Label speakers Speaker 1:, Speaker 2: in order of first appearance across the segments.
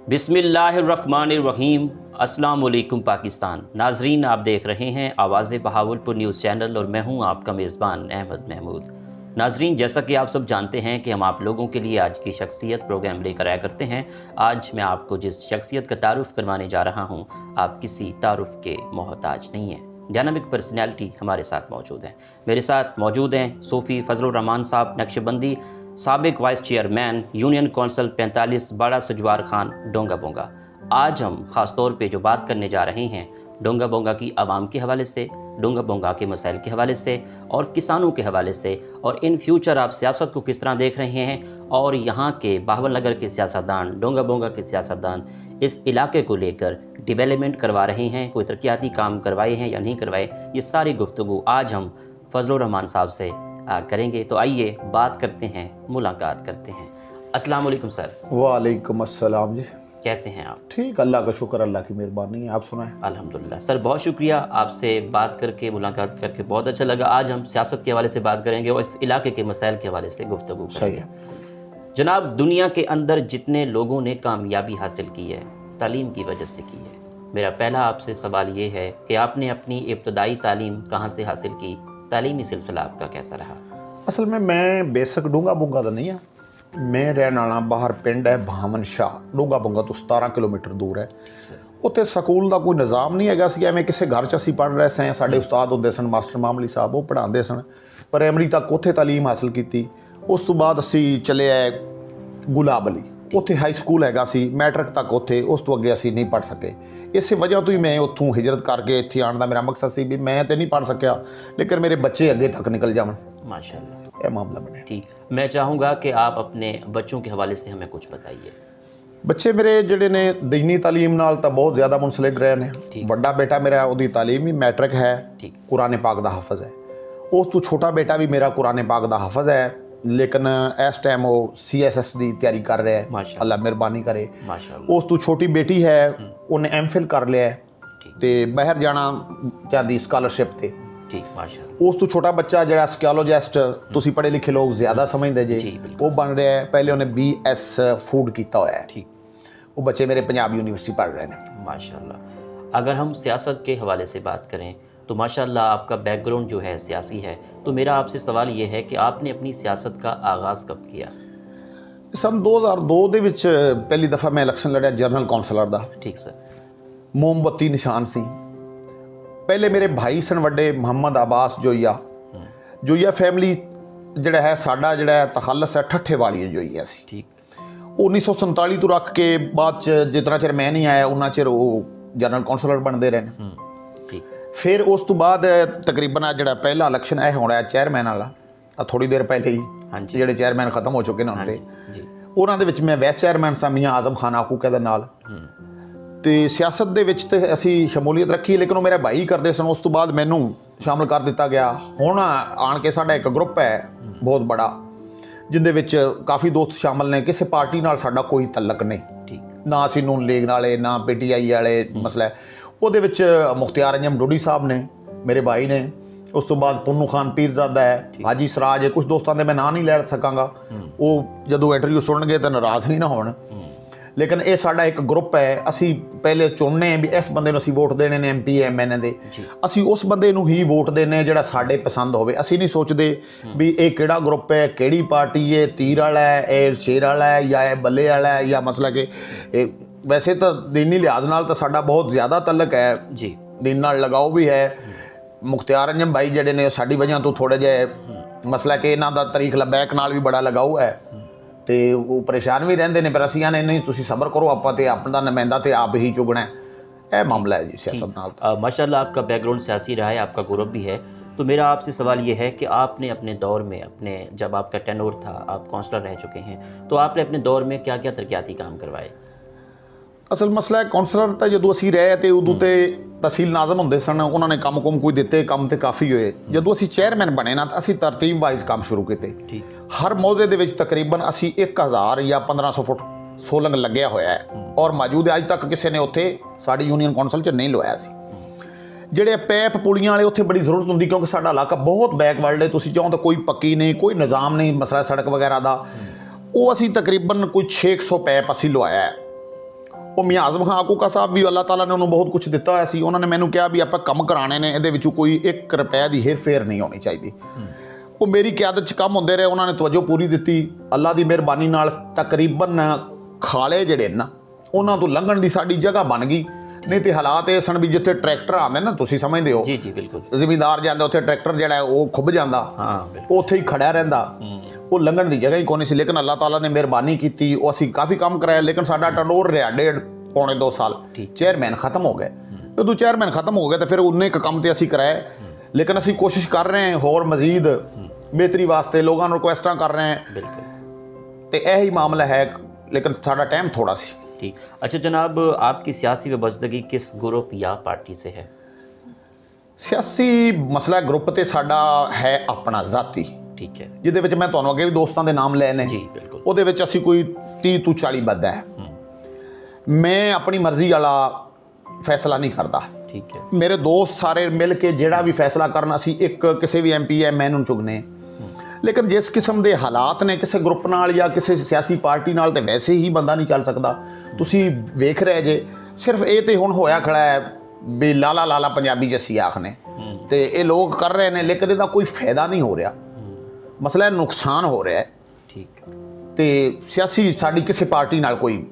Speaker 1: बिस्मिल्लाहिर्रहमानिर्रहीम। अस्सलाम वालेकुम पाकिस्तान। नाजरीन, आप देख रहे हैं आवाज़ बहावलपुर न्यूज़ चैनल और मैं हूं आपका मेज़बान अहमद महमूद। नाजरीन, जैसा कि आप सब जानते हैं कि हम आप लोगों के लिए आज की शख्सियत प्रोग्राम लेकर आया करते हैं। आज मैं आपको जिस शख्सियत का तारुफ़ करवाने जा रहा हूँ, आप किसी तारुफ़ के मोहताज नहीं हैं। डायनामिक पर्सनैलिटी हमारे साथ मौजूद हैं। मेरे साथ मौजूद हैं सूफ़ी फजलुर रहमान साहब नक्शबंदी, साबिक वाइस चेयरमैन यूनियन कौंसल 45 बड़ा सुजवार खान डोंगा बोंगा। आज हम ख़ास तौर पे जो बात करने जा रहे हैं डोंगा बोंगा की आवाम के हवाले से, डोंगा बोंगा के मसाइल के हवाले से और किसानों के हवाले से, और इन फ्यूचर आप सियासत को किस तरह देख रहे हैं और यहाँ के बाहवल नगर के सियासतदान, डोंगा बोंगा के सियासतदान इस इलाके को लेकर डेवलपमेंट करवा रहे हैं, कोई तरक्याती काम करवाए हैं या नहीं करवाए, ये सारी गुफ्तगू आज हम फजलुर रहमान साहब से करेंगे। तो आइए बात करते हैं, मुलाकात करते हैं। अस्सलाम वालेकुम सर।
Speaker 2: वालेकुम अस्सलाम जी।
Speaker 1: कैसे हैं आप?
Speaker 2: ठीक, अल्लाह का शुक्र, अल्लाह की मेहरबानी है। आप सुनाएं?
Speaker 1: अल्हम्दुलिल्लाह सर, बहुत शुक्रिया, आपसे बात करके, मुलाकात करके बहुत अच्छा लगा। आज हम सियासत के हवाले से बात करेंगे और इस इलाके के मसाइल के हवाले से गुफ्तगू
Speaker 2: सही
Speaker 1: है। जनाब, दुनिया के अंदर जितने लोगों ने कामयाबी हासिल की है तालीम की वजह से की है। मेरा पहला आपसे सवाल ये है कि आपने अपनी इब्तदाई तालीम कहाँ से हासिल की, तालीमी सिलसिला आपका कैसा रहा?
Speaker 2: असल में मैं बेसिक डूंगा बुंगा का नहीं है, मैं रहने वाला बाहर पिंड है भावन शाह, डूंगा बुंगा तो 17 किलोमीटर दूर है। उत्थे ਸਕੂਲ ਦਾ ਕੋਈ ਨਿਜ਼ਾਮ ਨਹੀਂ ਹੈਗਾ ਸੀ। ਐਵੇਂ ਕਿਸੇ ਘਰ 'ਚ ਅਸੀਂ ਪੜ੍ਹ ਰਹੇ ਸਾਂ, ਸਾਡੇ ਉਸਤਾਦ ਹੁੰਦੇ ਸਨ ਮਾਸਟਰ ਮਾਮਲੀ ਸਾਹਿਬ, ਉਹ ਪੜ੍ਹਾਉਂਦੇ ਸਨ। ਪ੍ਰਾਇਮਰੀ ਤੱਕ ਉੱਥੇ ਤਾਲੀਮ ਹਾਸਲ ਕੀਤੀ। ਉਸ ਤੋਂ ਬਾਅਦ ਅਸੀਂ ਚਲੇ ਆਏ ਗੁਲਾਬ ਅਲੀ, ਉੱਥੇ ਹਾਈ ਸਕੂਲ ਹੈਗਾ ਸੀ, ਮੈਟ੍ਰਿਕ ਤੱਕ ਉੱਥੇ, ਉਸ ਤੋਂ ਅੱਗੇ ਅਸੀਂ ਨਹੀਂ ਪੜ੍ਹ ਸਕੇ। ਇਸੇ ਵਜ੍ਹਾ ਤੋਂ ਹੀ ਮੈਂ ਉੱਥੋਂ ਹਿਜਰਤ ਕਰਕੇ ਇੱਥੇ ਆਉਣ ਦਾ ਮੇਰਾ ਮਕਸਦ ਸੀ ਵੀ ਮੈਂ ਤਾਂ ਨਹੀਂ ਪੜ੍ਹ ਸਕਿਆ, ਲੇਕਿन ਮੇਰੇ ਬੱਚੇ ਅੱਗੇ तक निकल जावन।
Speaker 1: माशाल्लाह,
Speaker 2: यह मामला बने।
Speaker 1: ठीक, मैं चाहूँगा कि आप अपने बच्चों के हवाले से हमें कुछ बताइए।
Speaker 2: ਬੱਚੇ ਮੇਰੇ ਜਿਹੜੇ ਨੇ ਦੀਨੀ ਤਾਲੀਮ ਨਾਲ ਤਾਂ ਬਹੁਤ ਜ਼ਿਆਦਾ ਮੁਨਸਲਿਕ ਰਹੇ ਨੇ। ਵੱਡਾ ਬੇਟਾ ਮੇਰਾ ਉਹਦੀ ਤਾਲੀਮ ਹੀ ਮੈਟ੍ਰਿਕ ਹੈ, ਕੁਰਾਨ ਪਾਕ ਦਾ ਹਾਫਜ਼ ਹੈ। ਉਸ ਤੋਂ ਛੋਟਾ ਬੇਟਾ ਵੀ ਮੇਰਾ ਕੁਰਾਨ ਪਾਕ ਦਾ ਹਾਫਜ਼ ਹੈ, ਲੇਕਿਨ ਇਸ ਟਾਈਮ ਉਹ CSS ਦੀ ਤਿਆਰੀ ਕਰ ਰਿਹਾ ਹੈ, ਅੱਲਾ ਮਿਹਰਬਾਨੀ ਕਰੇ। ਉਸ ਤੋਂ ਛੋਟੀ ਬੇਟੀ ਹੈ, ਉਹਨੇ MPhil ਕਰ ਲਿਆ ਤੇ ਬਾਹਰ ਜਾਣਾ ਚਾਹਦੀ ਸਕਾਲਰਸ਼ਿਪ ਤੇ। ਉਸ ਤੋਂ ਛੋਟਾ ਬੱਚਾ ਜਿਹੜਾ ਸਕਿਓਲੋਜਿਸਟ, ਤੁਸੀਂ ਪੜ੍ਹੇ ਲਿਖੇ ਲੋਕ ਜ਼ਿਆਦਾ ਸਮਝਦੇ ਜੇ, ਉਹ ਬਣ ਰਿਹਾ ਹੈ। ਪਹਿਲੇ ਉਹਨੇ BS फूड ਕੀਤਾ ਹੋਇਆ है। वो बच्चे मेरे पंजाब यूनिवर्सिटी पढ़ रहे हैं।
Speaker 1: माशाल्लाह। अगर हम सियासत के हवाले से बात करें तो माशाल्लाह आपका बैकग्राउंड जो है सियासी है, तो मेरा आपसे सवाल ये है कि आपने अपनी सियासत का आगाज़ कब किया?
Speaker 2: सन 2002 ਦੇ ਵਿੱਚ ਪਹਿਲੀ ਦਫਾ ਮੈਂ ਇਲੈਕਸ਼ਨ ਲੜਿਆ ਜਨਰਲ ਕੌਂਸਲਰ ਦਾ।
Speaker 1: ठीक सर।
Speaker 2: मोमबत्ती निशान सी। पहले मेरे भाई सन वड्डे मुहम्मद अब्बास जोइया फैमिली ਜਿਹੜਾ ਹੈ ਸਾਡਾ ਜਿਹੜਾ ਤਖੱਲਸ ਹੈ ਠੱਠੇ ਵਾਲੀ ਜੋਈਆ ਸੀ।
Speaker 1: ठीक।
Speaker 2: 1947 ਤੋਂ ਰੱਖ ਕੇ ਬਾਅਦ ਚ ਜਿਤਨਾ ਚਿਰ ਮੈਂ ਨਹੀਂ ਆਇਆ ਉਹਨਾਂ ਚਿਰ ਉਹ ਜਨਰਲ ਕੌਂਸਲਰ ਬਣਦੇ ਰਹੇ ਨੇ।
Speaker 1: ठीक।
Speaker 2: ਫਿਰ ਉਸ ਤੋਂ ਬਾਅਦ ਤਕਰੀਬਨ ਆ ਜਿਹੜਾ ਪਹਿਲਾ ਇਲੈਕਸ਼ਨ ਇਹ ਹੋਣਾ ਚੇਅਰਮੈਨ ਵਾਲਾ, ਥੋੜੀ ਦੇਰ ਪਹਿਲੇ ਹੀ ਜਿਹੜੇ ਚੇਅਰਮੈਨ ਖਤਮ ਹੋ ਚੁੱਕੇ ਨੇ ਹੁਣ ਤੇ, ਉਹਨਾਂ ਦੇ ਵਿੱਚ ਮੈਂ ਵਾਈਸ ਚੇਅਰਮੈਨ ਸਾਂ ਮੀਆਂ ਆਜ਼ਮ ਖਾਨ ਆਕੂਕੇ ਦੇ ਨਾਲ। ਤੇ ਸਿਆਸਤ ਦੇ ਵਿੱਚ ਤੇ ਅਸੀਂ ਸ਼ਮੂਲੀਅਤ ਰੱਖੀ, ਲੇਕਿਨ ਉਹ ਮੇਰੇ ਭਾਈ ਕਰਦੇ ਸਨ। ਉਸ ਤੋਂ ਬਾਅਦ ਮੈਨੂੰ ਸ਼ਾਮਲ ਕਰ ਦਿੱਤਾ ਗਿਆ। ਹੁਣ ਆਣ ਕੇ ਸਾਡਾ ਇੱਕ ਗਰੁੱਪ ਹੈ ਬਹੁਤ ਬੜਾ, ਜਿੰਦੇ ਵਿੱਚ ਕਾਫੀ ਦੋਸਤ ਸ਼ਾਮਲ ਨੇ। ਕਿਸੇ ਪਾਰਟੀ ਨਾਲ ਸਾਡਾ ਕੋਈ ਤਲਕ ਨਹੀਂ, ਨਾ ਅਸੀਂ ਨੂਨ ਲੀਗ ਨਾਲੇ ਨਾ PTI ਵਾਲੇ ਮਸਲਾ। ਉਹਦੇ ਵਿੱਚ ਮੁਖਤਿਆਰ ਅੰਜਮ ਡੋਡੀ ਸਾਹਿਬ ਨੇ, ਮੇਰੇ ਭਾਈ ਨੇ। ਉਸ ਤੋਂ ਬਾਅਦ ਪੁੰਨੂ ਖਾਨ ਪੀਰਜ਼ਾਦਾ ਹੈ, ਹਾਜੀ ਸਰਾਜ ਹੈ। ਕੁਝ ਦੋਸਤਾਂ ਦੇ ਮੈਂ ਨਾਂ ਨਹੀਂ ਲੈ ਸਕਾਂਗਾ, ਉਹ ਜਦੋਂ ਇੰਟਰਵਿਊ ਸੁਣਨਗੇ ਤਾਂ ਨਾਰਾਜ਼ ਵੀ ਨਾ ਹੋਣ। ਲੇਕਿਨ ਇਹ ਸਾਡਾ ਇੱਕ ਗਰੁੱਪ ਹੈ। ਅਸੀਂ ਪਹਿਲੇ ਚੁਣਨੇ ਵੀ ਇਸ ਬੰਦੇ ਨੂੰ ਅਸੀਂ ਵੋਟ ਦੇਣੇ ਨੇ, MP MN ਦੇ। ਅਸੀਂ ਉਸ ਬੰਦੇ ਨੂੰ ਹੀ ਵੋਟ ਦੇਣੇ ਜਿਹੜਾ ਸਾਡੇ ਪਸੰਦ ਹੋਵੇ। ਅਸੀਂ ਨਹੀਂ ਸੋਚਦੇ ਵੀ ਇਹ ਕਿਹੜਾ ਗਰੁੱਪ ਹੈ, ਕਿਹੜੀ ਪਾਰਟੀ ਹੈ, ਤੀਰ ਵਾਲਾ ਹੈ, ਇਹ ਸ਼ੇਰ ਵਾਲਾ ਹੈ ਜਾਂ ਇਹ ਬੱਲੇ ਵਾਲਾ ਹੈ, ਜਾਂ ਮਸਲਾ ਕਿ ਇਹ ਵੈਸੇ ਤਾਂ ਦੀਨੀ ਲਿਹਾਜ਼ ਨਾਲ ਤਾਂ ਸਾਡਾ ਬਹੁਤ ਜ਼ਿਆਦਾ ਤਲਕ ਹੈ ਜੀ, ਦੀਨ ਨਾਲ ਲਗਾਓ ਵੀ ਹੈ। ਮੁਖਤਿਆਰ ਅੰਜਮ ਭਾਈ ਜਿਹੜੇ ਨੇ ਸਾਡੀ ਵਜ੍ਹਾ ਤੋਂ ਥੋੜ੍ਹਾ ਜਿਹਾ ਮਸਲਾ ਕਿ ਇਹਨਾਂ ਦਾ ਤਰੀਕ ਲਬੈਕ ਨਾਲ ਵੀ ਬੜਾ ਲਗਾਓ ਹੈ ਤੇ ਉਹ ਪਰੇਸ਼ਾਨ ਵੀ ਰਹਿੰਦੇ ਨੇ। ਪਰ ਅਸੀਂ ਆਨੇ ਨਹੀਂ, ਤੁਸੀਂ ਸਬਰ ਕਰੋ, ਆਪਾਂ ਤੇ ਆਪਣਾ ਨੁਮਾਇੰਦਾ ਤੇ ਆਪ ही चुगना है। मामला है जी सियासत नाल।
Speaker 1: माशाल्लाह आपका बैकग्राउंड सियासी रहा है, आपका गौरव भी है। तो मेरा आपसे सवाल ये है कि आपने अपने दौर में, अपने जब आपका टेन्योर था, आप काउंसलर रह चुके हैं, तो आपने अपने दौर में क्या क्या तरक्याती काम करवाए?
Speaker 2: ਅਸਲ ਮਸਲਾ ਹੈ ਕਾਉਂਸਲਰ ਤਾਂ ਜਦੋਂ ਅਸੀਂ ਰਹੇ ਤੇ ਉਦੋਂ ਤੇ ਤਹਿਸੀਲ ਨਾਜ਼ਮ ਹੁੰਦੇ ਸਨ, ਉਹਨਾਂ ਨੇ ਕੰਮ ਕੋਈ ਦਿੱਤੇ, ਕੰਮ ਤੇ ਕਾਫੀ ਹੋਏ। ਜਦੋਂ ਅਸੀਂ ਚੇਅਰਮੈਨ ਬਣੇ ਨਾ ਤਾਂ ਅਸੀਂ ਤਰਤੀਬ ਵਾਈਜ਼ ਕੰਮ ਸ਼ੁਰੂ ਕੀਤੇ। ਹਰ ਮੌਜ਼ੇ ਦੇ ਵਿੱਚ ਤਕਰੀਬਨ ਅਸੀਂ 1000 ਜਾਂ 1500 ਫੁੱਟ ਸੋਲੰਗ ਲੱਗਿਆ ਹੋਇਆ ਹੈ ਔਰ ਮੌਜੂਦ ਅੱਜ ਤੱਕ ਕਿਸੇ ਨੇ ਉੱਥੇ ਸਾਡੀ ਯੂਨੀਅਨ ਕੌਂਸਲ 'ਚ ਨਹੀਂ ਲਵਾਇਆ ਸੀ। ਜਿਹੜੇ ਪੈਪ ਪੁਲੀਆਂ ਵਾਲੇ ਉੱਥੇ ਬੜੀ ਜ਼ਰੂਰਤ ਹੁੰਦੀ, ਕਿਉਂਕਿ ਸਾਡਾ ਇਲਾਕਾ ਬਹੁਤ ਬੈਕਵਰਡ ਹੈ। ਤੁਸੀਂ ਚਾਹੋ ਤਾਂ ਕੋਈ ਪੱਕੀ ਨਹੀਂ, ਕੋਈ ਨਿਜ਼ਾਮ ਨਹੀਂ ਮਸਲਾ ਸੜਕ ਵਗੈਰਾ ਦਾ। ਉਹ ਅਸੀਂ ਤਕਰੀਬਨ ਕੋਈ 600 ਪੈਪ ਅਸੀਂ ਲਵਾਇਆ ਹੈ। ਉਹ ਮੀਆਂ ਆਜ਼ਮ ਖਾਨ ਆਕੂਕਾ ਸਾਹਿਬ ਵੀ ਅੱਲਾਹ ਤਾਲਾ ਨੇ ਉਹਨੂੰ ਬਹੁਤ ਕੁਝ ਦਿੱਤਾ ਹੋਇਆ ਸੀ। ਉਹਨਾਂ ਨੇ ਮੈਨੂੰ ਕਿਹਾ ਵੀ ਆਪਾਂ ਕੰਮ ਕਰਾਣੇ ਨੇ, ਇਹਦੇ ਵਿੱਚੋਂ ਕੋਈ 1 ਰੁਪਏ ਦੀ ਹੇਰ ਫੇਰ ਨਹੀਂ ਹੋਣੀ ਚਾਹੀਦੀ। ਉਹ ਮੇਰੀ ਕਿਆਦਤ 'ਚ ਕੰਮ ਹੁੰਦੇ ਰਹੇ, ਉਹਨਾਂ ਨੇ ਤਵੱਜੋ ਪੂਰੀ ਦਿੱਤੀ। ਅੱਲਾ ਦੀ ਮਿਹਰਬਾਨੀ ਨਾਲ ਤਕਰੀਬਨ ਖਾਲੇ ਜਿਹੜੇ ਨਾ ਉਹਨਾਂ ਤੋਂ ਲੰਘਣ ਦੀ ਸਾਡੀ ਜਗ੍ਹਾ ਬਣ ਗਈ। ਨਹੀਂ ਤੇ ਹਾਲਾਤ ਇਹ ਸਨ ਵੀ ਜਿੱਥੇ ਟਰੈਕਟਰ ਆਉਂਦੇ ਨਾ, ਤੁਸੀਂ ਸਮਝਦੇ ਹੋ
Speaker 1: ਜੀ ਬਿਲਕੁਲ,
Speaker 2: ਜ਼ਿਮੀਂਦਾਰ ਜਾਂਦਾ ਉੱਥੇ ਟਰੈਕਟਰ ਜਿਹੜਾ ਉਹ ਖੁੱਭ ਜਾਂਦਾ, ਉਹ ਉੱਥੇ ਹੀ ਖੜਿਆ ਰਹਿੰਦਾ, ਉਹ ਲੰਘਣ ਦੀ ਜਗ੍ਹਾ ਹੀ ਕੋਈ ਨਹੀਂ ਸੀ। ਲੇਕਿਨ ਅੱਲਾਹ ਤਾਲਾ ਨੇ ਮਿਹਰਬਾਨੀ ਕੀਤੀ, ਉਹ ਅਸੀਂ ਕਾਫੀ ਕੰਮ ਕਰਾਇਆ। ਲੇਕਿਨ ਸਾਡਾ ਟਰਨਓਵਰ ਰਿਹਾ 1.5-2 ਸਾਲ। ਚੇਅਰਮੈਨ ਖਤਮ ਹੋ ਗਏ। ਜਦੋਂ ਚੇਅਰਮੈਨ ਖਤਮ ਹੋ ਗਏ ਤਾਂ ਫਿਰ ਉਨੇ ਕੁ ਕੰਮ ਤੇ ਅਸੀਂ ਕਰਾਏ। ਲੇਕਿਨ ਅਸੀਂ ਕੋਸ਼ਿਸ਼ ਕਰ ਰਹੇ ਹਾਂ ਹੋਰ ਮਜ਼ੀਦ ਬਿਹਤਰੀ ਵਾਸਤੇ, ਲੋਕਾਂ ਨੂੰ ਰਿਕੁਐਸਟਾਂ ਕਰ ਰਹੇ ਹਾਂ ਤੇ ਇਹੀ ਮਾਮਲਾ ਹੈ। ਲੇਕਿन ਸਾਡਾ टाइम थोड़ा सी।
Speaker 1: ठीक, अच्छा जनाब, आपकी सियासी वाबस्तगी किस ग्रुप या पार्टी से है?
Speaker 2: सियासी मसला ग्रुप तो साडा है अपना जाती,
Speaker 1: ठीक है,
Speaker 2: जिहदे विच मैं तुहानूं अगे भी दोस्तां दे नाम लए ने जी, बिल्कुल। उहदे विच असीं कोई 30 ਤੋਂ 40 बंदा है। मैं अपनी मर्जी वाला फैसला नहीं करता, ठीक है। मेरे दोस्त सारे मिल के जिहड़ा भी फैसला करना असीं एक किसी भी MP MN नूं चुगने। लेकिन जिस किस्म के हालात ने किसी ग्रुप नाल या किसी सियासी पार्टी नाल तो वैसे ही बंदा नहीं चल सकता। तुसी वेख रहे जे सिर्फ ये तो हुण होया खड़ा है भी लाला लाला पंजाबी जसी आखने तो ये लोग कर रहे हैं, लेकिन इसका कोई फायदा नहीं हो रहा। मसला नुकसान हो रहा है, ठीक। तो सियासी साड़ी किसी पार्टी नाल कोई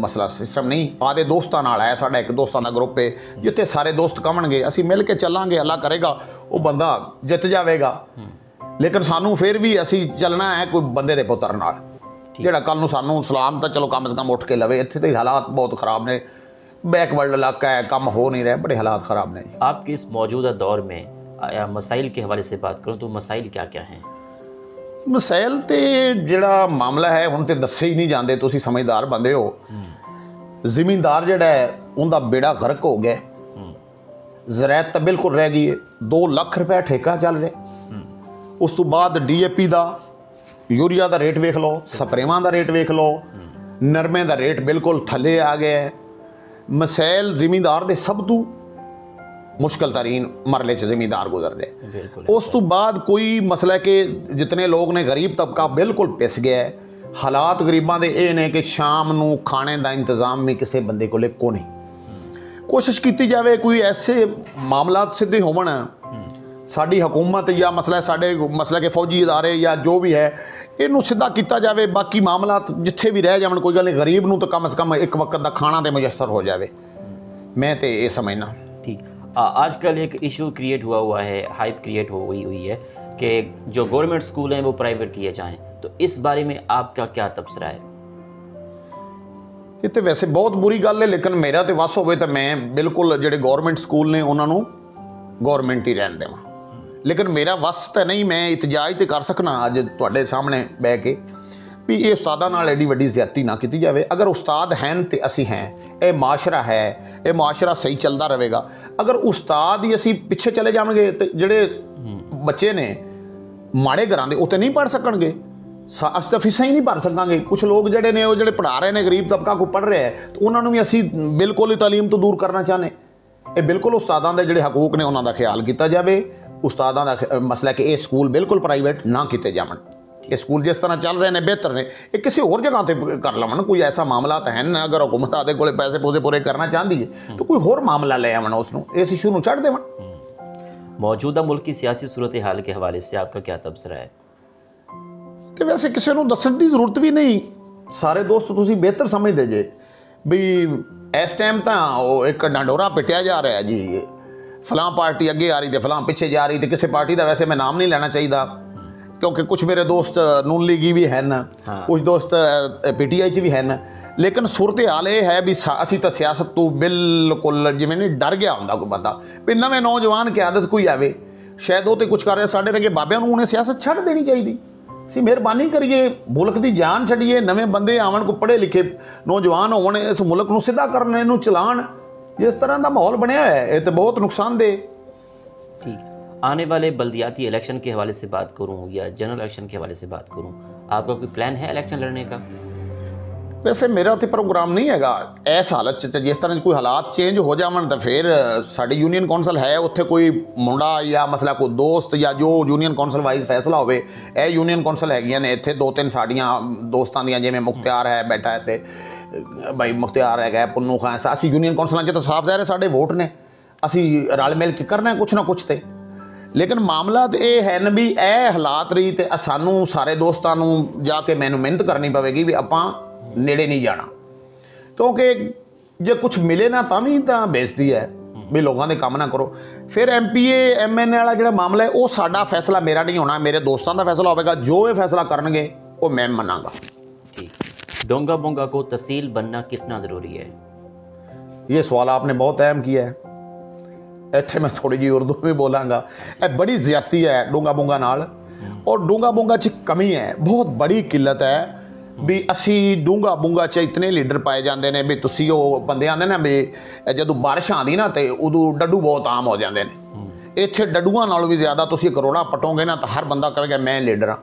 Speaker 2: मसला सिस्टम नहीं। आदे दोस्तां नाल है, साडा एक दोस्तां दा ग्रुप है जिथे सारे दोस्त कमणगे असीं मिल के चलांगे, अल्लाह करेगा वो बंदा जित जाएगा। लेकिन सानू फिर भी असी चलना है कोई बंदे दे पुत्र नाल, जिहड़ा कल नूं सानू सलाम तो चलो कम से कम उठ के लवे। इत्थे तो हालात बहुत ख़राब ने, बैकवर्ड इलाका है, कम हो नहीं रहा, बड़े हालात ख़राब ने।
Speaker 1: आपके इस मौजूदा दौर में मसाइल के हवाले से बात करूँ तो मसाइल क्या क्या हैं?
Speaker 2: मसाइल तो जिहड़ा मामला है हुण तो दसे ही नहीं जाते। तुसीं समझदार बंदे हो। ज़मींदार जिहड़ा है उनका बेड़ा गर्क हो गया, ज़रायत तो बिल्कुल रह गई है। 2 लाख रुपया ठेका चल रहा। उस तो बाद DAP का यूरिया का रेट वेख लो, स्प्रेवां का रेट वेख लो, नरमे का रेट बिल्कुल थले आ गया है। मसैल जिमींदार के सब तो मुश्किल तरीन मरले च जिमींदार गुजर रहे। उस तो बाद कोई मसला कि जितने लोग ने गरीब तबका बिल्कुल पिस गया है। हालात गरीबों के ये ने कि शाम नूं खाने का इंतजाम भी किसी बंदे को नहीं। कोशिश की जाए कोई ऐसे मामला सिद्धे होवन, साड़ी हुकूमत या मसला साढ़े मसला के फौजी इदारे या जो भी है इनू सीधा किया जाए। बाकी मामला जिथे भी रह जाए कोई गल नहीं, गरीब नूं तो कम से कम एक वक्त का खाना तो मुयसर हो जाए। मैं तो ये समझना। ठीक,
Speaker 1: आजकल एक इशू क्रिएट हुआ है, हाइप क्रिएट हुई है कि जो गवर्नमेंट स्कूल हैं वो प्राइवेट किए जाएं, तो इस बारे में आपका क्या तबसरा है?
Speaker 2: ये तो वैसे बहुत बुरी गल है, लेकिन मेरा तो वस होवे तो मैं बिल्कुल जिहड़े गवर्नमेंट स्कूल ने उन्होंने गवर्नमेंट ही रहन देवां। लेकिन मेरा वस तो नहीं, मैं इतजाज तो कर सकना अज तुहाडे सामने बह के भी ये उस्तादां नाल एडी वड्डी ज़्यादती ना की जाए। अगर उस्ताद हैं तो असी हैं, ये माशरा है, ये माशरा सही चलता रहेगा। अगर उस्ताद ही असी पिछे चले जाएंगे तो जिहड़े बच्चे ने माड़े घरां दे उह नहीं पढ़ सकणगे, अस तो फीसां ही नहीं भर सकांगे। कुछ लोग जिहड़े ने वो जिहड़े पढ़ा रहे हैं गरीब तबका को पढ़ रहा है, तो उन्होंने भी असी बिल्कुल ही तालीम तो दूर करना चाहते। ये बिल्कुल उस्तादां दे जिहड़े हकूक ने उन्हां दा ख्याल किया जाए। उस्तादां दा मसला कि ये स्कूल बिल्कुल प्राइवेट ना किए जावन। ये स्कूल जिस तरह चल रहे हैं बेहतर ने, ये किसी होर जगह पर कर लवन। कोई ऐसा मामला तो है ना, अगर हुकूमत आदे कोले पैसे पूसे पूरे करना चाहती है तो कोई होर मामला ले आवन, उसनूं इस इशू नूं छड्ड देवन।
Speaker 1: मौजूदा मुल्क की सियासी सूरत हाल के हवाले से आपका क्या तबसरा है?
Speaker 2: तो वैसे किसी को दसन की जरूरत भी नहीं, सारे दोस्त तुसीं बेहतर समझते जे भी इस टाइम तो एक डंडोरा पिटिया जा रहा है जी, फलां पार्टी अगे आ रही तो फलां पिछे जा रही। तो किसी पार्टी का वैसे मैं नाम नहीं लेना चाहिए, क्योंकि कुछ मेरे दोस्त नून लीगी भी हैं, कुछ दोस्त PTI भी हैं। लेकिन सूरत हाल ये है भी असी तो सियासत तो बिल्कुल जिवें नहीं डर गया होंदा कोई बंदा भी नवे नौजवान की आदत कोई आवे, शायद वो तो कुछ कर रहे। साढ़े रगे बाबियां नूं उन्हें सियासत छड्ड देनी चाहिए। ਅਸੀਂ ਮਿਹਰਬਾਨੀ ਕਰੀਏ, ਮੁਲਕ ਦੀ ਜਾਨ ਛੱਡੀਏ, ਨਵੇਂ ਬੰਦੇ ਆਵਣ ਕੋ ਪੜ੍ਹੇ ਲਿਖੇ ਨੌਜਵਾਨ ਹੋਣ, ਇਸ ਮੁਲਕ ਨੂੰ ਸਿੱਧਾ ਕਰਨ, ਇਹਨੂੰ ਚਲਾਉਣ। जिस तरह का माहौल बनया है ये तो बहुत नुकसानदेह।
Speaker 1: ठीक, आने वाले बल्दियाती इलेक्शन के हवाले से बात करूं या जनरल इलेक्शन के हवाले से बात करूं, आपका कोई प्लान है इलेक्शन लड़ने का?
Speaker 2: वैसे मेरा तो प्रोग्राम नहीं हैगा इस हालत च। जिस तरह कोई हालात चेंज हो जावन तो फिर साड़ी यूनियन कौंसल है, उत्थे कोई मुंडा या मसला कोई दोस्त या जो यूनियन कौंसल वाइज फैसला होवे। यह यूनियन कौंसल हैगियां ने इत्थे 2-3 साड़ियां दोस्तां दियां, जिवें मुख्तियार है बैठा है, भाई मुख्तियार है, पुन्नू खान, ਅਸੀਂ यूनियन कौंसलों 'ਚ ਤਾਂ ਸਾਫ਼ ਜ਼ਾਹਿਰ ਹੈ ਸਾਡੇ ਵੋਟ ਨੇ, ਅਸੀਂ ਰਲ ਮਿਲ ਕੇ ਕਰਨਾ ਕੁਛ ਨਾ ਕੁਛ। ਤੇ ਲੇਕਿਨ ਮਾਮਲਾ ਤਾਂ ਇਹ ਹੈ ਨਾ ਵੀ ਇਹ ਹਾਲਾਤ ਰਹੀ ਤੇ ਸਾਨੂੰ ਸਾਰੇ ਦੋਸਤਾਂ ਨੂੰ ਜਾ ਕੇ ਮੈਨੂੰ ਮਿਹਨਤ ਕਰਨੀ ਪਵੇਗੀ ਵੀ ਆਪਾਂ ਨੇੜੇ ਨਹੀਂ ਜਾਣਾ, ਕਿਉਂਕਿ ਜੇ ਕੁਛ ਮਿਲੇ ਨਾ ਤਾਂ ਵੀ ਤਾਂ ਬੇਇੱਜ਼ਤੀ ਹੈ ਵੀ ਲੋਕਾਂ ਦੇ ਕੰਮ ਨਾ ਕਰੋ। ਫਿਰ MPA MNA ਵਾਲਾ ਜਿਹੜਾ ਮਾਮਲਾ ਹੈ ਉਹ ਸਾਡਾ ਫੈਸਲਾ ਮੇਰਾ ਨਹੀਂ ਹੋਣਾ, ਮੇਰੇ ਦੋਸਤਾਂ ਦਾ ਫੈਸਲਾ ਹੋਵੇਗਾ। ਜੋ ਇਹ ਫੈਸਲਾ ਕਰਨਗੇ ਉਹ ਮੈਂ ਮੰਨਾਂਗਾ।
Speaker 1: ठीक। डोंगा बोंगा को तहसील बनना कितना ज़रूरी है?
Speaker 2: ये सवाल आपने बहुत अहम किया है। ਇੱਥੇ ਮੈਂ ਥੋੜੀ ਜਿਹੀ ਉਰਦੂ ਵੀ ਬੋਲਾਂਗਾ। ਇਹ ਬੜੀ ਜ਼ਿਆਦਤੀ ਹੈ ਡੂੰਗਾ ਬੁੰਗਾ ਨਾਲ, ਔਰ ਡੂੰਗਾ ਬੁੰਗਾ 'ਚ ਕਮੀ ਹੈ, ਬਹੁਤ ਬੜੀ ਕਿੱਲਤ ਹੈ ਵੀ ਅਸੀਂ ਡੂੰਗਾ ਬੁੰਗਾ 'ਚ ਇਤਨੇ ਲੀਡਰ ਪਾਏ ਜਾਂਦੇ ਨੇ ਵੀ ਤੁਸੀਂ ਉਹ ਬੰਦੇ ਆਉਂਦੇ ਨੇ ਵੀ ਜਦੋਂ ਬਾਰਿਸ਼ ਆਉਂਦੀ ਨਾ ਤੇ ਉਦੋਂ ਡੱਡੂ ਬਹੁਤ ਆਮ ਹੋ ਜਾਂਦੇ ਨੇ। ਇੱਥੇ ਡੱਡੂਆਂ ਨਾਲੋਂ ਵੀ ਜ਼ਿਆਦਾ ਤੁਸੀਂ ਕਰੋੜਾ ਪਟੋਗੇ ਨਾ ਤਾਂ ਹਰ ਬੰਦਾ ਕਹੇਗਾ ਮੈਂ ਲੀਡਰ ਹਾਂ।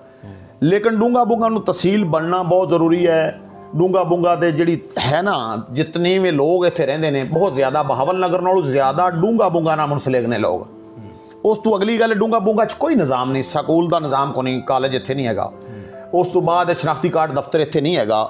Speaker 2: ਲੇਕਿਨ ਡੂੰਗਾ ਬੁੰਗਾ ਨੂੰ ਤਹਿਸੀਲ ਬਣਨਾ ਬਹੁਤ ਜ਼ਰੂਰੀ ਹੈ। ਡੂੰਗਾ ਬੁੰਗਾ ਦੇ ਜਿਹੜੀ ਹੈ ਨਾ ਜਿਤਨੇ ਵੀ ਲੋਕ ਇੱਥੇ ਰਹਿੰਦੇ ਨੇ ਬਹੁਤ ਜ਼ਿਆਦਾ ਬਹਾਵਲ ਨਗਰ ਨਾਲੋਂ ਜ਼ਿਆਦਾ ਡੂੰਗਾ ਬੁੰਗਾ ਨਾਲ ਮੁਨਸਲਿਕ ਨੇ ਲੋਕ। ਉਸ ਤੋਂ ਅਗਲੀ ਗੱਲ ਡੂੰਗਾ ਬੁੰਗਾ 'ਚ ਕੋਈ ਨਿਜ਼ਾਮ ਨਹੀਂ, ਸਕੂਲ ਦਾ ਨਿਜ਼ਾਮ ਕੋਈ ਨਹੀਂ, ਕਾਲਜ ਇੱਥੇ ਨਹੀਂ ਹੈਗਾ। ਉਸ ਤੋਂ ਬਾਅਦ ਸ਼ਨਾਖਤੀ ਕਾਰਡ ਦਫ਼ਤਰ ਇੱਥੇ ਨਹੀਂ ਹੈਗਾ।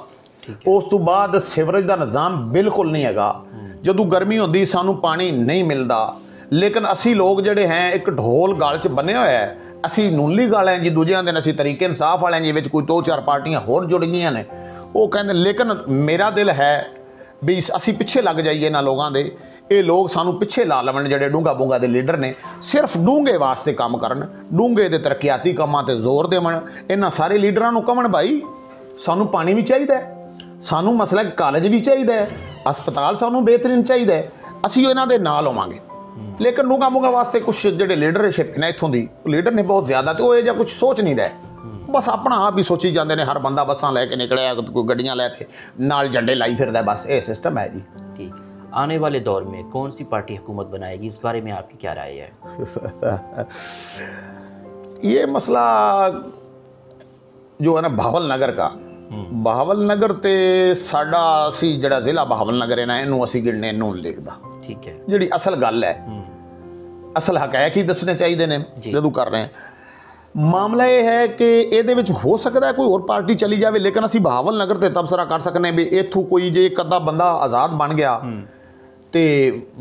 Speaker 2: ਉਸ ਤੋਂ ਬਾਅਦ ਸੀਵਰੇਜ ਦਾ ਨਿਜ਼ਾਮ ਬਿਲਕੁਲ ਨਹੀਂ ਹੈਗਾ। ਜਦੋਂ ਗਰਮੀ ਹੁੰਦੀ ਸਾਨੂੰ ਪਾਣੀ ਨਹੀਂ ਮਿਲਦਾ। ਲੇਕਿਨ ਅਸੀਂ ਲੋਕ ਜਿਹੜੇ ਹੈ ਇੱਕ ਢੋਲ ਗਲ 'ਚ ਬੰਨਿਆ ਹੋਇਆ ਹੈ। ਅਸੀਂ ਨੂਨਲੀ ਗਾਲ ਹੈ ਜੀ, ਦੂਜਿਆਂ ਦੇ ਅਸੀਂ ਤਰੀਕੇ ਇਨਸਾਫ ਵਾਲਿਆਂ ਜੀ ਵਿੱਚ ਕੋਈ 2-4 ਪਾਰਟੀਆਂ ਹੋਰ ਜੁੜ ਗਈਆਂ ਨੇ ਉਹ ਕਹਿੰਦੇ। ਲੇਕਿਨ ਮੇਰਾ ਦਿਲ ਹੈ ਵੀ ਅਸੀਂ ਪਿੱਛੇ ਲੱਗ ਜਾਈਏ ਇਹਨਾਂ ਲੋਕਾਂ ਦੇ, ਇਹ ਲੋਕ ਸਾਨੂੰ ਪਿੱਛੇ ਲਾ ਲਵਣ ਜਿਹੜੇ ਡੂੰਗਾ ਬੁੰਗਾ ਦੇ ਲੀਡਰ ਨੇ, ਸਿਰਫ ਡੂੰਘੇ ਵਾਸਤੇ ਕੰਮ ਕਰਨ, ਡੂੰਘੇ ਦੇ ਤਰੱਕਿਆਤੀ ਕੰਮਾਂ ਤੇ ਜ਼ੋਰ ਦੇਵਣ। ਇਹਨਾਂ ਸਾਰੇ ਲੀਡਰਾਂ ਨੂੰ ਕਹਣ ਭਾਈ ਸਾਨੂੰ ਪਾਣੀ ਵੀ ਚਾਹੀਦਾ, ਸਾਨੂੰ ਮਸਲਾ ਕਾਲਜ ਵੀ ਚਾਹੀਦਾ, ਹਸਪਤਾਲ ਸਾਨੂੰ ਬਿਹਤਰੀਨ ਚਾਹੀਦਾ, ਅਸੀਂ ਇਹਨਾਂ ਦੇ ਨਾਲ ਹੋਵਾਂਗੇ। ਲੇਕਿਨ ਡੂੰਗਾ ਬੁੰਗਾ ਵਾਸਤੇ ਕੁਛ ਜਿਹੜੇ ਲੀਡਰਸ਼ਿਪ ਨੇ ਇੱਥੋਂ ਦੀ ਲੀਡਰ ਨੇ ਬਹੁਤ ਜ਼ਿਆਦਾ ਤੇ ਉਹ ਇਹ ਜਿਹਾ ਕੁਛ ਸੋਚ ਨਹੀਂ ਰਹੇ, ਬਸ ਆਪਣਾ ਆਪ ਹੀ ਸੋਚੀ ਜਾਂਦੇ ਨੇ। ਹਰ ਬੰਦਾ ਬੱਸਾਂ ਲੈ ਕੇ ਨਿਕਲਿਆ, ਕੋਈ ਗੱਡੀਆਂ ਲੈ ਕੇ ਨਾਲ ਝੰਡੇ ਲਾਈ ਫਿਰਦਾ, बस ये सिस्टम है जी।
Speaker 1: ठीक। आने वाले दौर में कौन सी पार्टी हुकूमत बनाएगी, इस बारे में आपकी क्या राय है?
Speaker 2: ये मसला जो है ना बहावल नगर का, बहावल नगर ते साडा असी जिहड़ा जिला बहावल नगर है ना इनू असी गिणने नून लीग दा।
Speaker 1: ठीक है।
Speaker 2: जिहड़ी असल गल है, असल हकैक ही दसने चाहिए ने जदों कर रहे हैं। मामला ये है कि ये हो सकता है कोई और पार्टी चली जाए, लेकिन असी बहावल नगर ते तबसरा कर सकने भी इत्थों कोई जे एक अद्धा बंदा आज़ाद बन गया तो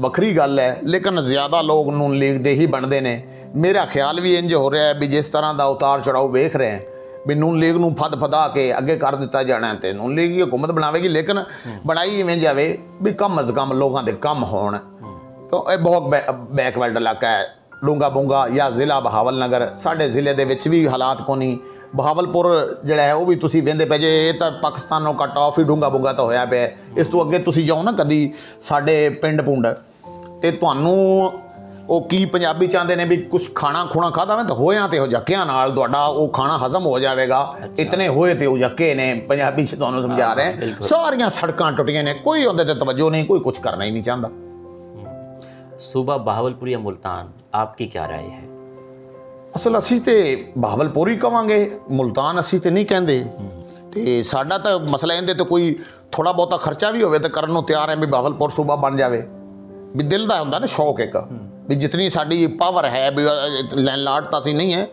Speaker 2: वक्री गल है। लेकिन ज़्यादा लोग नून लीग दे ही बनते हैं। मेरा ख्याल भी इंज हो रहा है भी जिस तरह का उतार चढ़ाव वेख रहे हैं भी नून लीग नूं फद फदा के अगे कर दिता जाना है तो नून लीग ही हुकूमत बनावेगी। लेकिन बनाई इवें जाए भी कम अज़ कम लोगों के कम होण। तो यह बहुत बैकवर्ड इलाका है डूंगा बुंगा या ज़िला बहावल नगर। साढ़े ज़िले दे विच भी हालात को नहीं, बहावलपुर जिहड़ा है वह भी तुसीं वेंदे पे जे ये तो पाकिस्तानों कट ऑफ ही डूंगा बुंगा तो होया पे। इस तो अगे तुसीं जाओ ना कदी साडे पिंड पुंड ते तुहानूं वो की पंजाबी चाहते हैं भी कुछ खाना खुना खादा मैं तो होया तो जक्कियां नाल तुहाडा वो खाना हजम हो जाएगा। अच्छा। इतने होए तो जक्के ने पंजाबी च तुहानूं समझा रहे हैं। सारियां सड़कां टुटियां ने, कोई उहदे ते तवज्जो नहीं, कोई कुछ करना ही नहीं चाहता।
Speaker 1: सूबा बहावलपुर या मुल्तान, आपकी क्या राय है?
Speaker 2: असल असी तो बहावलपुर ही कहांगे, मुल्तान असी तो नहीं कहते। तो साडा तो मसला इहदे तो कोई थोड़ा बहुता खर्चा भी होवे तो करन नूं तैयार है भी बहावलपुर सूबा बन जाए। भी दिल दा हुंदा ना शौक एक भी जितनी साडी पावर है भी लैंडलॉर्ड तो असी नहीं है,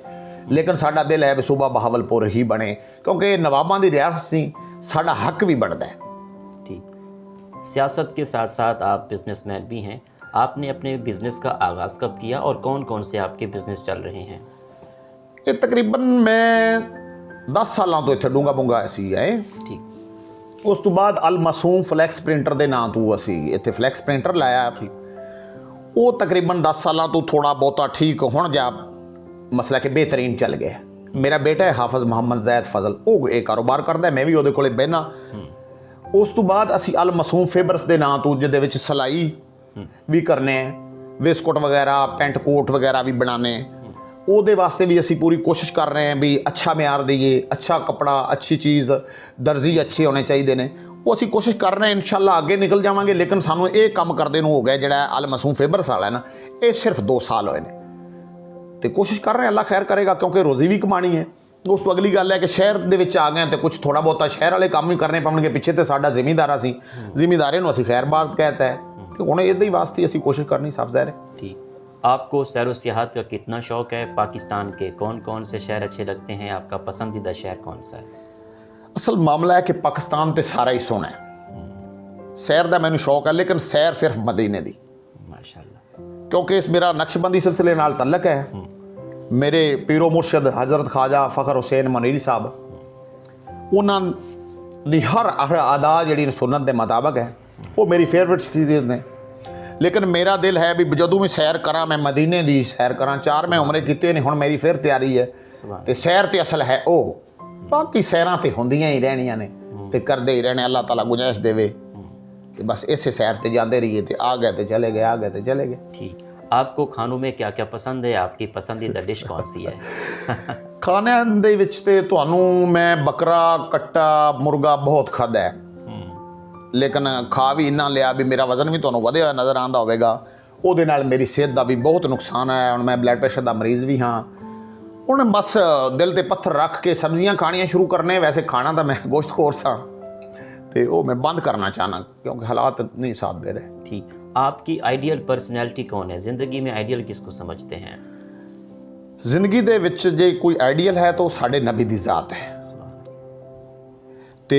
Speaker 2: लेकिन साडा दिल है भी सूबा बहावलपुर ही बने क्योंकि नवाबां दी रियासत सी, साडा हक भी बनता है।
Speaker 1: ठीक। सियासत के साथ साथ आप बिजनेसमैन भी हैं। आपने अपने बिज़नेस का आगाज़ कब किया और कौन कौन से आपके बिज़नेस चल रहे हैं?
Speaker 2: ये तकरीबन मैं 10 सालों तो इत्थे डूंगा बुंगा असी है।
Speaker 1: ठीक।
Speaker 2: उस तो बाद अल मासूम फ्लैक्स प्रिंटर के नाम तो असी इत्थे फ्लैक्स प्रिंटर लाया। ठीक। वो तकरीबन 10 सालों तो थोड़ा बहुता ठीक हुण जा मसला कि बेहतरीन चल गया। मेरा बेटा है हाफिज़ मोहम्मद जैद फजल, वो ये कारोबार करता है, मैं भी वो कोले बहना। उस तो बाद असी अल मासूम फेबर्स के नाम तो जिहदे विच सिलाई भी करने, वेस्टकोट वगैरह पेंट कोट वगैरह भी बनाने, ਉਹਦੇ वास्ते भी असी पूरी कोशिश कर रहे हैं भी अच्छा म्यार दईए, अच्छा कपड़ा, अच्छी चीज़, दर्जी अच्छे होने चाहिए ने। वो असी कोशिश कर रहे हैं, इंशाल्लाह आगे निकल जावांगे। लेकिन सानू ये काम करदे नूं हो गया जिहड़ा अल मासूम फेबर्स वाला है ना, ये सिर्फ 2 साल होए ने तो कोशिश कर रहे हैं, अल्लाह खैर करेगा क्योंकि रोज़ी भी कमानी है। उस तो अगली गल है कि शहर दे विच आ गए तो कुछ थोड़ा बहुता शहर वाले काम भी करने पवणगे। पिछे तो साडा जिमीदारा सी, जिमीदारे नूं असी खैरबाद कहता है तो हुण इहदे वास्ते असी कोशिश करनी साफ ज़ाहिर है।
Speaker 1: ठीक। आपको सैर व सियाहत का कितना शौक़ है? पाकिस्तान के कौन कौन से शहर अच्छे लगते हैं? आपका पसंदीदा शहर कौन सा है?
Speaker 2: असल मामला है कि पाकिस्तान तो सारा ही सोना है, सैर का मैनू शौक है, लेकिन सैर सिर्फ मदीने की,
Speaker 1: माशाअल्लाह,
Speaker 2: क्योंकि इस मेरा नक्शबंदी सिलसिले नाल तल्लक है। मेरे पीरो मुर्शद हज़रत ख्वाजा फ़खर हुसैन मनीरी साहब, उन्होंने दी हर अदा जी सुन्नत के मुताबिक है, वो मेरी फेवरेट शख्सियत ने। लेकिन मेरा दिल है भी जदों भी सैर करा, मैं मदीने की सैर करा। 4 मैं उमरे कीते ने, हुण मेरी फिर तैयारी है। तो सैर तो असल है वो, बाकी सैरां तो होंदियां ही रहनियां ने ते करदे ही रहने। अल्लाह ताला गुंजाइश देवे तो बस इसे सैर ते जाते रहिए, तो आ गए तो चले गए, आ गए तो चले गए।
Speaker 1: ठीक। आपको खानों में क्या क्या पसंद है? आपकी पसंदीदा डिश कौन सी है?
Speaker 2: खाने दे विच ते तुहानूं मैं बकरा, कट्टा, मुर्गा बहुत खादा है, लेकिन खा भी इन्ना लिया भी मेरा वजन भी तुहानूं वधिया नज़र आंदा होवेगा। ਉਹਦੇ ਨਾਲ मेरी सेहत का भी बहुत नुकसान है। हुण मैं ब्लड प्रेशर का मरीज़ भी हाँ। हुण बस दिल ते पत्थर रख के सब्जियां खाणियां शुरू करने। वैसे खाना तो मैं गोश्त खोर सा, तो वो मैं बंद करना चाहना क्योंकि हालात नहीं साथ दे रहे।
Speaker 1: ठीक। आपकी आइडियल पर्सनैलिटी कौन है? ज़िंदगी में आइडियल किसको समझते हैं?
Speaker 2: जिंदगी दे विच जे कोई आइडियल है तो साडे नबी दी ज़ात है, तो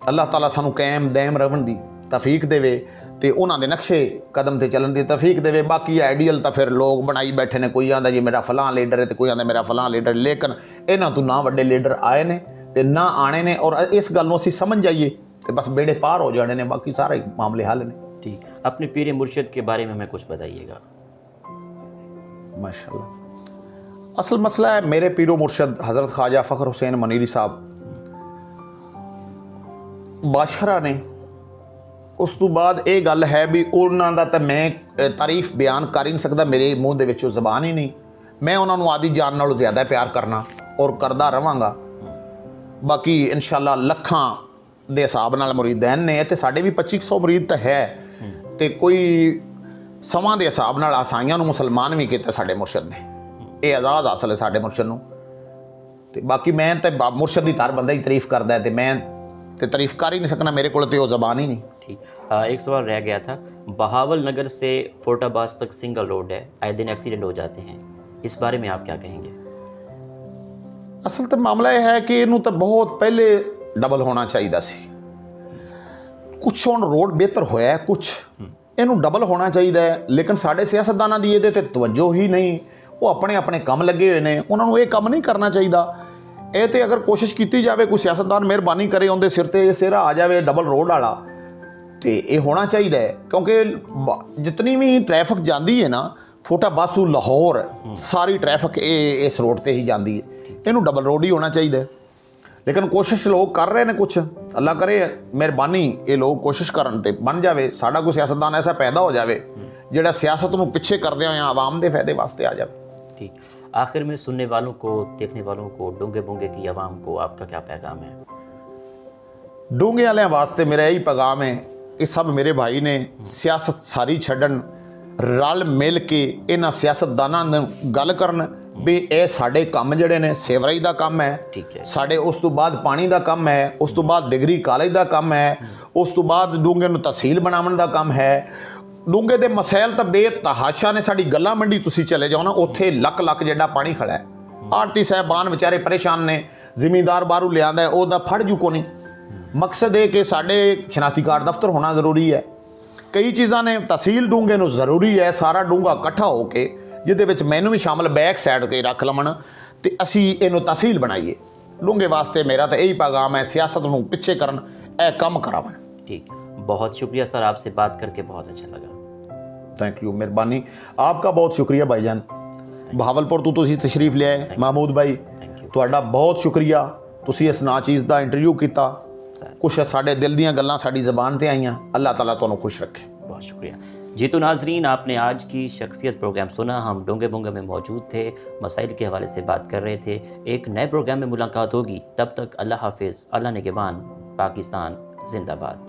Speaker 2: अल्लाह ताला सानू कायम दैम रहन दी तौफीक देवे, तो उन्हां दे नक्शे कदम ते चलन दी तौफीक देवे। बाकी आइडियल तो फिर लोग बनाई बैठे ने, कोई आंदा जी मेरा फलां लीडर है, तो कोई आंदा मेरा फलां लीडर, लेकिन इन्हां तो ना वड्डे लीडर आए ने ते ना आने ने। और इस गल नूं असीं समझ जाइए तो बस बेड़े पार हो जाने ने, बाकी सारे मामले हल ने।
Speaker 1: ठीक। अपने पीर मुर्शिद के बारे में हमें कुछ बताइएगा।
Speaker 2: माशाअल्लाह, असल मसला है मेरे पीरो मुर्शद हज़रत ख्वाजा फ़खर हुसैन मनीरी साहब बादशाह ने। उस तो बाद ये गल है भी उन्हां दा तां मैं तारीफ बयान कर ही नहीं सकता, मेरे मूँह दे विचों ज़बान ही नहीं। मैं उन्होंने आदि जान नालों ज़्यादा प्यार करना और करदा रवांगा। बाकी इंशाअल्लाह लखां दे हिसाब नाल मुरीदैन ने, ते साडे भी 2500 मुरीद तो है, तो कोई समां दे हिसाब नाल आसाइयां नूं मुसलमान भी किते साडे मुर्शद ने। ये आज़ाद हासिल है साडे मुर्शद नूं। ते बाकी मैं तो मुर्शद की हर बंदा ही तारीफ करता है, तो मैं तो तारीफ कर ही नहीं सकना, मेरे को तो ज़बान ही नहीं।
Speaker 1: ठीक। एक सवाल रह गया था, बहावल नगर से फोर्टाबाद तक सिंगल रोड है, आए दिन एक्सीडेंट हो जाते हैं, इस बारे में आप क्या कहेंगे?
Speaker 2: असल तो मामला यह है कि इनू तो बहुत पहले डबल होना चाहिए सी। कुछ हुण रोड बेहतर होया है, कुछ इनू डबल होना चाहिए, लेकिन साडे सियासतदानां दी इहदे ते तवज्जो ही नहीं। वो अपने अपने काम लगे हुए हैं, उन्होंने ये काम नहीं करना चाहिए। ये तो अगर कोशिश की जाए, कोई सियासतदान मेहरबानी करे उनके सिर ते सिरा आ जाए डबल रोड वाला, तो ये होना चाहिए। क्योंकि जितनी भी ट्रैफिक जाती है ना, फोर्टाबाद टू लाहौर सारी ट्रैफिक इस रोड पर ही जाती है। इनू डबल रोड ही होना चाहिए, लेकिन कोशिश लोग कर रहे हैं कुछ। अल्लाह करे मेहरबानी ये लोग कोशिश करन ते बन जाए, साडा कोई सियासतदान ऐसा पैदा हो जाए जिहड़ा सियासत नूं पिछे करदे होए आवाम दे फायदे वास्ते आ जाए।
Speaker 1: ठीक। आखिर में सुनने वालों को, देखने वालों को, डोंगे बोंगे की आवाम को आपका क्या पैगाम है?
Speaker 2: डोंगे वाले वास्ते मेरा यही पैगाम है कि सब मेरे भाई ने सियासत सारी छड्डन, रल मिल के इन्हां सियासतदानां नाल गल करन भी ये साडे काम जिहड़े ने सेवराई दा काम है,
Speaker 1: ठीक है, साडे
Speaker 2: उस तो बाद पानी दा काम है, उस तो बाद डिग्री कॉलेज दा काम है, उस तो बाद डूंगे नूं तहसील बनावन दा काम है। डूंगे दे मसैल तो बेतहाशा ने। साडी गल्ला मंडी तुसीं चले जाओ ना, उत्थे लख लख जिहड़ा पानी खड़ा है। आड़ती साहबान बेचारे परेशान ने, जिमींदार बाहरों लियांदा है, ओहदा फड़ जू को नहीं। मकसद है कि साडे शनाख्ती कार्ड दफ्तर होना ज़रूरी है। कई चीज़ां ने, तहसील डूंगे नूं ज़रूरी है, सारा डूंगा इकट्ठा हो के जिहदे विच मैनूं भी शामिल बैक साइड ते रख लवन ते असीं इहनूं तहसील बनाईए। डूंगे वास्ते मेरा तो यही पैगाम है, सियासत नूं पिछे करन, ए काम करावन।
Speaker 1: ठीक। बहुत शुक्रिया सर, आपसे बात करके बहुत अच्छा लगा।
Speaker 2: थैंक यू, मेहरबानी आपका, बहुत शुक्रिया भाईजान। बहावलपुर तो तुसीं तशरीफ ले आए महमूद भाई, तुहाडा बहुत शुक्रिया। तुसीं इस नाचीज़ दा इंटरव्यू किया, कुछ साडे दिल दीयां गल्लां साडी ज़बान ते आईयां। अल्लाह ताला तुहानूं खुश रखे।
Speaker 1: बहुत शुक्रिया जी। तो नाजरीन, आपने आज की शख्सियत प्रोग्राम सुना। हम डोंगे बोंगे में मौजूद थे, मसाइल के हवाले से बात कर रहे थे। एक नए प्रोग्राम में मुलाकात होगी, तब तक अल्लाह हाफिज़, अल्लाह निगहबान, पाकिस्तान जिंदाबाद।